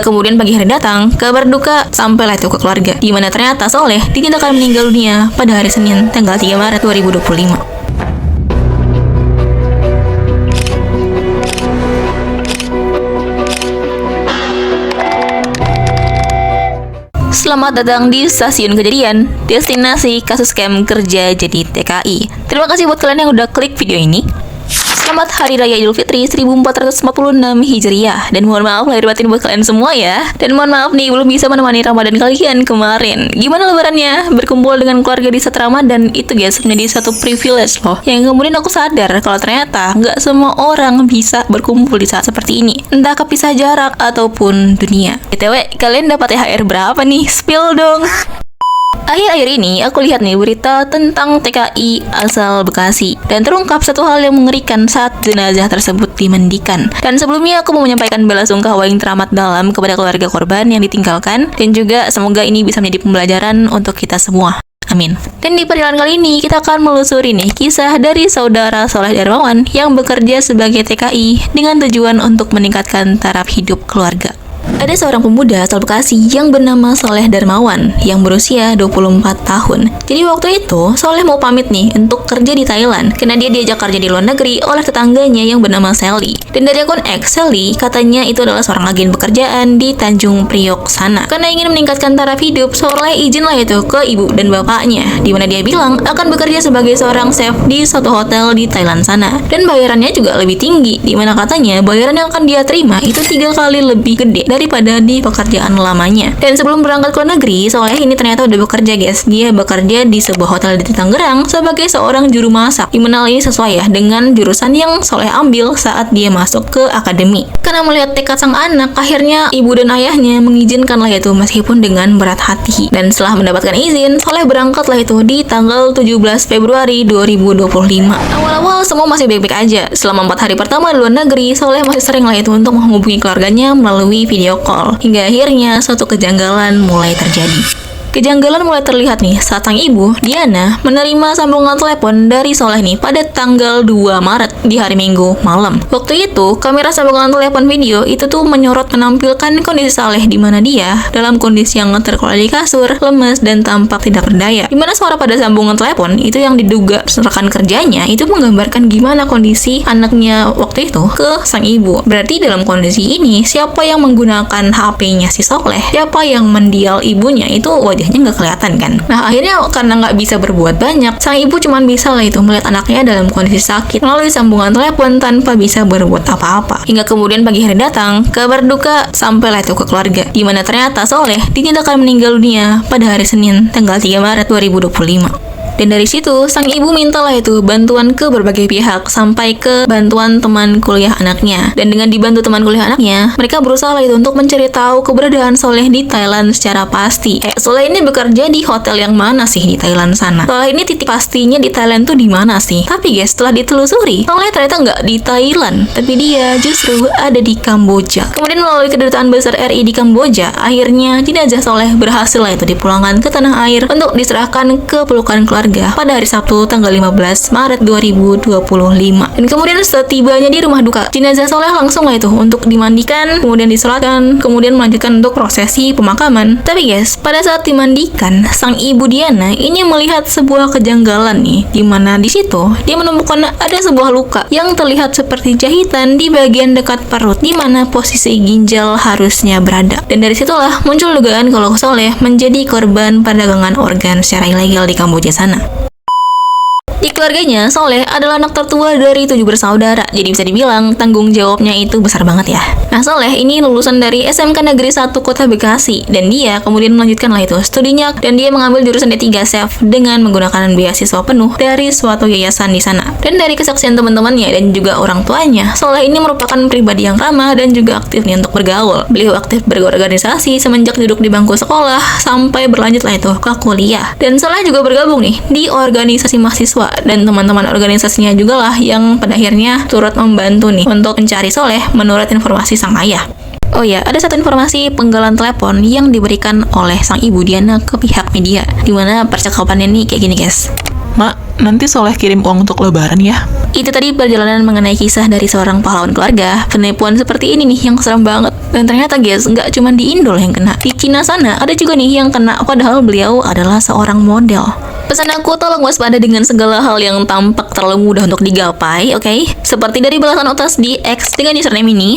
Kemudian pagi hari datang, kabar duka sampailah itu ke keluarga, di mana ternyata Soleh dinyatakan meninggal dunia pada hari Senin, tanggal 3 Maret 2025. Selamat datang di Stasiun Kejadian, destinasi kasus scam kerja jadi TKI. Terima kasih buat kalian yang udah klik video ini. Selamat Hari Raya Idul Fitri 1446 Hijriah. Dan mohon maaf lahir batin buat kalian semua ya. Dan mohon maaf nih belum bisa menemani Ramadan kalian kemarin. Gimana lebarannya? Berkumpul dengan keluarga di saat Ramadan itu guys menjadi satu privilege loh. Yang kemudian aku sadar kalau ternyata nggak semua orang bisa berkumpul di saat seperti ini. Entah kepisah jarak ataupun dunia. BTW, kalian dapat THR berapa nih? Spill dong. Akhir-akhir ini aku lihat nih berita tentang TKI asal Bekasi dan terungkap satu hal yang mengerikan saat jenazah tersebut dimandikan. Dan sebelumnya aku mau menyampaikan bela sungkawa yang teramat dalam kepada keluarga korban yang ditinggalkan dan juga semoga ini bisa menjadi pembelajaran untuk kita semua. Amin. Dan di perjalanan kali ini kita akan melusuri nih kisah dari saudara Soleh Darmawan yang bekerja sebagai TKI dengan tujuan untuk meningkatkan taraf hidup keluarga. Ada seorang pemuda asal Bekasi yang bernama Soleh Darmawan yang berusia 24 tahun. Jadi waktu itu Soleh mau pamit nih untuk kerja di Thailand karena dia diajak kerja di luar negeri oleh tetangganya yang bernama Sally. Dan dari akun X, Sally katanya itu adalah seorang agen pekerjaan di Tanjung Priok sana. Karena ingin meningkatkan taraf hidup, Soleh izin lah itu ke ibu dan bapaknya, di mana dia bilang akan bekerja sebagai seorang chef di suatu hotel di Thailand sana. Dan bayarannya juga lebih tinggi, di mana katanya bayaran yang akan dia terima itu 3 kali lebih gede daripada di pekerjaan lamanya. Dan sebelum berangkat ke luar negeri, Soleh ini ternyata udah bekerja guys. Dia bekerja di sebuah hotel di Tangerang sebagai seorang juru masak. Dimana ini sesuai ya dengan jurusan yang Soleh ambil saat dia masuk ke akademi. Karena melihat tekad sang anak, akhirnya ibu dan ayahnya mengizinkan lah itu meskipun dengan berat hati. Dan setelah mendapatkan izin, Soleh berangkat lah itu di tanggal 17 Februari 2025. Awal-awal semua masih baik-baik aja. Selama 4 hari pertama di luar negeri, Soleh masih sering lah itu untuk menghubungi keluarganya melalui video call. Hingga akhirnya suatu kejanggalan mulai terjadi. Kejanggalan mulai terlihat nih saat sang ibu, Diana, menerima sambungan telepon dari Soleh nih pada tanggal 2 Maret di hari Minggu malam. Waktu itu, kamera sambungan telepon video itu tuh menyorot menampilkan kondisi Soleh di mana dia dalam kondisi yang terkulai di kasur, lemes dan tampak tidak berdaya. Di mana suara pada sambungan telepon itu yang diduga rekan kerjanya itu menggambarkan gimana kondisi anaknya waktu itu ke sang ibu. Berarti dalam kondisi ini siapa yang menggunakan HP-nya si Soleh, siapa yang mendial ibunya itu wajahnya nggak kelihatan kan. Nah akhirnya karena nggak bisa berbuat banyak, sang ibu cuma bisa lah itu melihat anaknya dalam kondisi sakit melalui sambungan telepon tanpa bisa berbuat apa-apa. Hingga kemudian pagi hari datang, kabar duka sampailah itu ke keluarga, di mana ternyata Soleh dinyatakan meninggal dunia pada hari Senin, tanggal 3 Maret 2025. Dan dari situ, sang ibu mintalah itu bantuan ke berbagai pihak, sampai ke bantuan teman kuliah anaknya. Dan dengan dibantu teman kuliah anaknya, mereka berusaha lah itu untuk mencari tahu keberadaan Soleh di Thailand secara pasti. Soleh ini bekerja di hotel yang mana sih di Thailand sana? Soleh ini titik pastinya di Thailand tuh di mana sih? Tapi guys, setelah ditelusuri, Soleh ternyata nggak di Thailand, tapi dia justru ada di Kamboja. Kemudian melalui kedutaan besar RI di Kamboja, akhirnya jenazah Soleh berhasil lah itu dipulangkan ke tanah air untuk diserahkan ke pelukan keluarga pada hari Sabtu tanggal 15 Maret 2025. Dan kemudian setibanya di rumah duka, jenazah Soleh langsung lah itu untuk dimandikan, kemudian disolatkan, kemudian melanjutkan untuk prosesi pemakaman. Tapi guys, pada saat dimandikan, sang ibu Diana ini melihat sebuah kejanggalan nih, di mana di situ dia menemukan ada sebuah luka yang terlihat seperti jahitan di bagian dekat perut, di mana posisi ginjal harusnya berada. Dan dari situlah muncul dugaan kalau Soleh menjadi korban perdagangan organ secara ilegal di Kamboja sana. Di keluarganya, Soleh adalah anak tertua dari 7 bersaudara, jadi bisa dibilang tanggung jawabnya itu besar banget ya. Nah, Soleh ini lulusan dari SMK Negeri 1 Kota Bekasi, dan dia kemudian melanjutkan lah itu studinya, dan dia mengambil jurusan D3 Chef dengan menggunakan beasiswa penuh dari suatu yayasan di sana. Dan dari kesaksian teman-temannya dan juga orang tuanya, Soleh ini merupakan pribadi yang ramah dan juga aktif nih untuk bergaul. Beliau aktif berorganisasi semenjak duduk di bangku sekolah sampai berlanjut lah itu ke kuliah. Dan Soleh juga bergabung nih di organisasi mahasiswa, dan teman-teman organisasinya juga lah yang pada akhirnya turut membantu nih untuk mencari Soleh menurut informasi sang ayah. Oh ya, ada satu informasi penggalan telepon yang diberikan oleh sang ibu Diana ke pihak media, dimana percakapannya nih kayak gini guys. Mak, nanti Soleh kirim uang untuk lebaran ya. Itu tadi perjalanan mengenai kisah dari seorang pahlawan keluarga. Penipuan seperti ini nih yang serem banget. Dan ternyata guys, nggak cuma di Indo yang kena. Di Cina sana ada juga nih yang kena, padahal beliau adalah seorang model. Pesan aku, tolong waspada dengan segala hal yang tampak terlalu mudah untuk digapai, oke? Seperti dari balasan utas di X dengan username ini.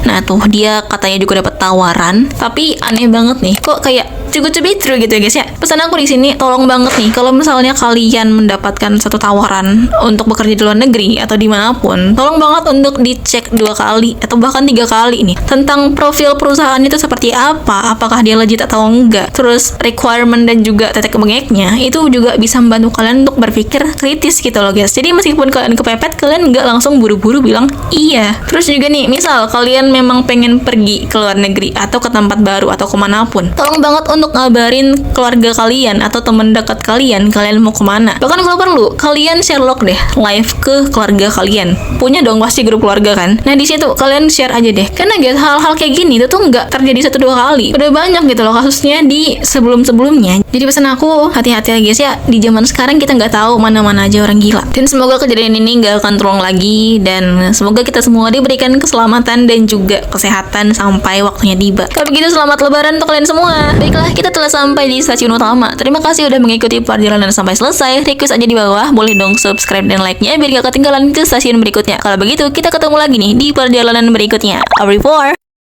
Nah tuh, dia katanya juga dapat tawaran, tapi aneh banget nih, kok kayak cukup true gitu ya guys ya. Pesan aku di sini, tolong banget nih, kalau misalnya kalian mendapatkan satu tawaran untuk bekerja di luar negeri atau dimanapun, tolong banget untuk dicek 2 kali atau bahkan 3 kali nih tentang profil perusahaan itu seperti apa, apakah dia legit atau enggak, terus requirement dan juga tetek bengeknya itu juga bisa membantu kalian untuk berpikir kritis gitu loh guys. Jadi meskipun kalian kepepet, kalian nggak langsung buru-buru bilang iya. Terus juga nih, misal kalian memang pengen pergi ke luar negeri atau ke tempat baru atau kemanapun, tolong banget untuk ngabarin keluarga kalian atau teman dekat kalian mau kemana. Bahkan kalau perlu, kalian share log deh live ke keluarga kalian. Punya dong pasti grup keluarga kan. Nah di situ kalian share aja deh. Karena guys, hal-hal kayak gini itu tuh nggak terjadi 1-2 kali. Udah banyak gitu loh kasusnya di sebelum-sebelumnya. Jadi pesan aku, hati-hati ya guys ya. Di zaman sekarang kita nggak tahu mana-mana aja orang gila. Dan semoga kejadian ini nggak akan terulang lagi, dan semoga kita semua diberikan keselamatan dan juga kesehatan sampai waktunya tiba. Kalau begitu, selamat lebaran untuk kalian semua. Baiklah, kita telah sampai di stasiun utama. Terima kasih udah mengikuti perjalanan sampai selesai. Request aja di bawah, boleh dong subscribe dan like-nya biar gak ketinggalan ke stasiun berikutnya. Kalau begitu, kita ketemu lagi nih di perjalanan berikutnya. Au revoir.